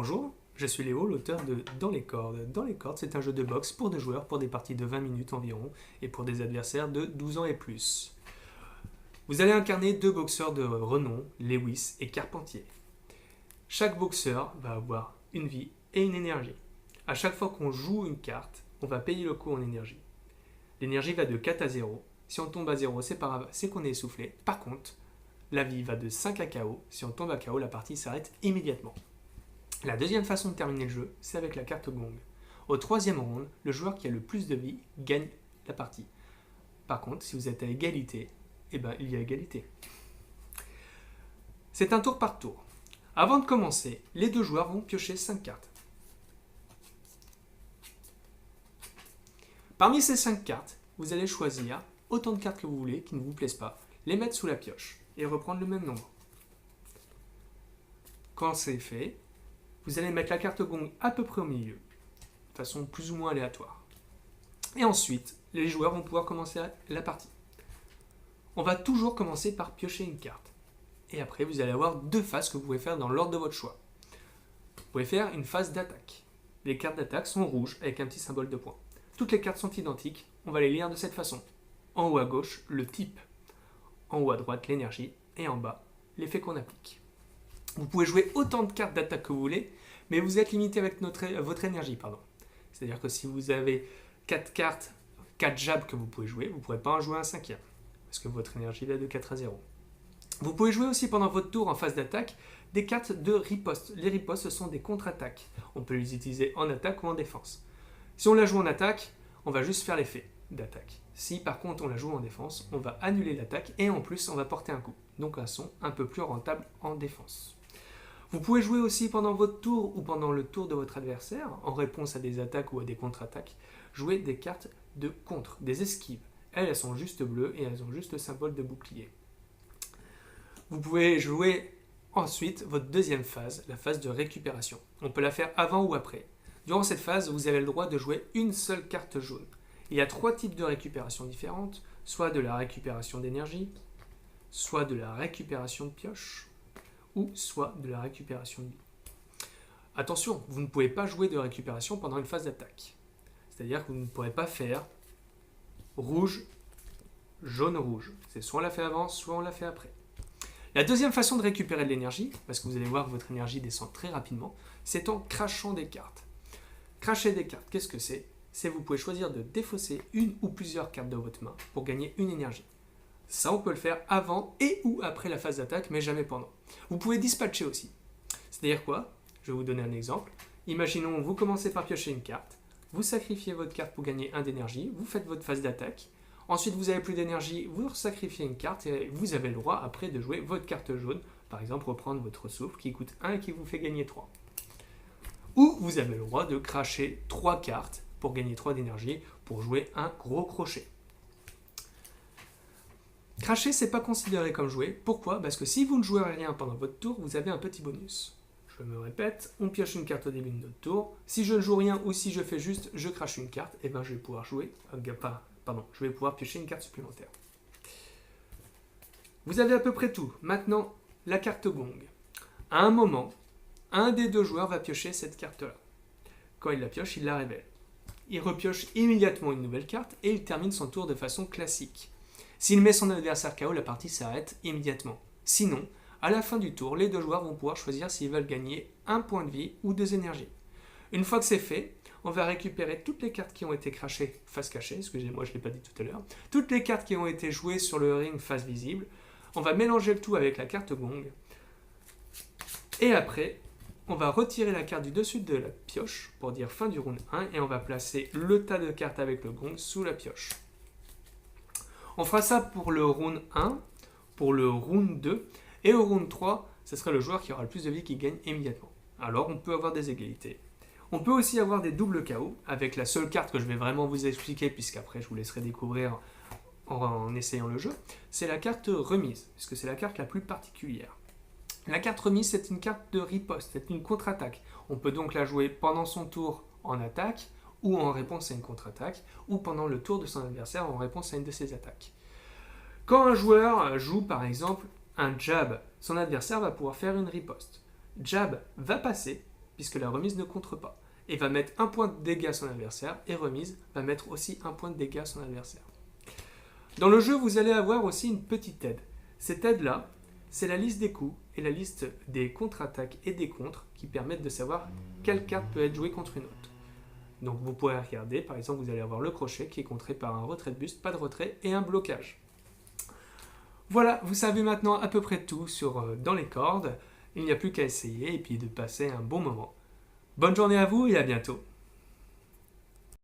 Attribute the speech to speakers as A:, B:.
A: Bonjour, je suis Léo, l'auteur de Dans les cordes. Dans les cordes, c'est un jeu de boxe pour deux joueurs pour des parties de 20 minutes environ et pour des adversaires de 12 ans et plus. Vous allez incarner deux boxeurs de renom, Lewis et Carpentier. Chaque boxeur va avoir une vie et une énergie. À chaque fois qu'on joue une carte, on va payer le coup en énergie. L'énergie va de 4 à 0. Si on tombe à 0, c'est pas grave, c'est qu'on est essoufflé. Par contre, la vie va de 5 à KO. Si on tombe à KO, la partie s'arrête immédiatement. La deuxième façon de terminer le jeu, c'est avec la carte gong. Au troisième round, le joueur qui a le plus de vie gagne la partie. Par contre, si vous êtes à égalité, il y a égalité. C'est un tour par tour. Avant de commencer, les deux joueurs vont piocher 5 cartes. Parmi ces 5 cartes, vous allez choisir autant de cartes que vous voulez qui ne vous plaisent pas, les mettre sous la pioche et reprendre le même nombre. Quand c'est fait, vous allez mettre la carte gong à peu près au milieu, de façon plus ou moins aléatoire. Et ensuite, les joueurs vont pouvoir commencer la partie. On va toujours commencer par piocher une carte. Et après, vous allez avoir deux phases que vous pouvez faire dans l'ordre de votre choix. Vous pouvez faire une phase d'attaque. Les cartes d'attaque sont rouges avec un petit symbole de point. Toutes les cartes sont identiques, on va les lire de cette façon. En haut à gauche, le type. En haut à droite, l'énergie. Et en bas, l'effet qu'on applique. Vous pouvez jouer autant de cartes d'attaque que vous voulez, mais vous êtes limité avec votre énergie. C'est-à-dire que si vous avez 4 cartes, 4 jabs que vous pouvez jouer, vous ne pourrez pas en jouer un cinquième, parce que votre énergie va de 4 à 0. Vous pouvez jouer aussi pendant votre tour en phase d'attaque des cartes de riposte. Les ripostes, ce sont des contre-attaques. On peut les utiliser en attaque ou en défense. Si on la joue en attaque, on va juste faire l'effet d'attaque. Si par contre on la joue en défense, on va annuler l'attaque et en plus on va porter un coup. Donc un son un peu plus rentable en défense. Vous pouvez jouer aussi pendant votre tour ou pendant le tour de votre adversaire, en réponse à des attaques ou à des contre-attaques, jouer des cartes de contre, des esquives. Elles sont juste bleues et elles ont juste le symbole de bouclier. Vous pouvez jouer ensuite votre deuxième phase, la phase de récupération. On peut la faire avant ou après. Durant cette phase, vous avez le droit de jouer une seule carte jaune. Il y a 3 types de récupération différentes, soit de la récupération d'énergie, soit de la récupération de pioche, ou soit de la récupération de vie. Attention, vous ne pouvez pas jouer de récupération pendant une phase d'attaque. C'est-à-dire que vous ne pourrez pas faire rouge, jaune, rouge. C'est soit on l'a fait avant, soit on l'a fait après. La deuxième façon de récupérer de l'énergie, parce que vous allez voir que votre énergie descend très rapidement, c'est en crachant des cartes. Cracher des cartes, qu'est-ce que c'est ? C'est vous pouvez choisir de défausser une ou plusieurs cartes de votre main pour gagner une énergie. Ça, on peut le faire avant et ou après la phase d'attaque, mais jamais pendant. Vous pouvez dispatcher aussi. C'est-à-dire quoi ? Je vais vous donner un exemple. Imaginons, vous commencez par piocher une carte, vous sacrifiez votre carte pour gagner 1 d'énergie, vous faites votre phase d'attaque, ensuite vous n'avez plus d'énergie, vous sacrifiez une carte et vous avez le droit après de jouer votre carte jaune, par exemple reprendre votre souffle qui coûte 1 et qui vous fait gagner 3. Ou vous avez le droit de cracher 3 cartes pour gagner 3 d'énergie pour jouer un gros crochet. Cracher, c'est pas considéré comme jouer. Pourquoi ? Parce que si vous ne jouez rien pendant votre tour, vous avez un petit bonus. Je me répète, on pioche une carte au début de notre tour. Si je ne joue rien ou si je fais juste je crache une carte, je vais pouvoir jouer. Je vais pouvoir piocher une carte supplémentaire. Vous avez à peu près tout. Maintenant, la carte gong. À un moment, un des deux joueurs va piocher cette carte-là. Quand il la pioche, il la révèle. Il repioche immédiatement une nouvelle carte et il termine son tour de façon classique. S'il met son adversaire KO, la partie s'arrête immédiatement. Sinon, à la fin du tour, les deux joueurs vont pouvoir choisir s'ils veulent gagner 1 point de vie ou 2 énergies. Une fois que c'est fait, on va récupérer toutes les cartes qui ont été crachées face cachée, excusez-moi, je ne l'ai pas dit tout à l'heure, toutes les cartes qui ont été jouées sur le ring face visible. On va mélanger le tout avec la carte gong. Et après, on va retirer la carte du dessus de la pioche pour dire fin du round 1 et on va placer le tas de cartes avec le gong sous la pioche. On fera ça pour le round 1, pour le round 2, et au round 3, ce sera le joueur qui aura le plus de vie qui gagne immédiatement. Alors on peut avoir des égalités. On peut aussi avoir des doubles KO, avec la seule carte que je vais vraiment vous expliquer, puisqu'après je vous laisserai découvrir en essayant le jeu, c'est la carte remise, puisque c'est la carte la plus particulière. La carte remise, c'est une carte de riposte, c'est une contre-attaque. On peut donc la jouer pendant son tour en attaque, ou en réponse à une contre-attaque, ou pendant le tour de son adversaire en réponse à une de ses attaques. Quand un joueur joue par exemple un jab, son adversaire va pouvoir faire une riposte. Jab va passer, puisque la remise ne compte pas. Et va mettre un point de dégâts à son adversaire, et remise va mettre aussi un point de dégâts à son adversaire. Dans le jeu, vous allez avoir aussi une petite aide. Cette aide-là, c'est la liste des coups et la liste des contre-attaques et des contres qui permettent de savoir quelle carte peut être jouée contre une autre. Donc vous pourrez regarder, par exemple, vous allez avoir le crochet qui est contré par un retrait de buste, pas de retrait et un blocage. Voilà, vous savez maintenant à peu près tout sur dans les cordes. Il n'y a plus qu'à essayer et puis de passer un bon moment. Bonne journée à vous et à bientôt.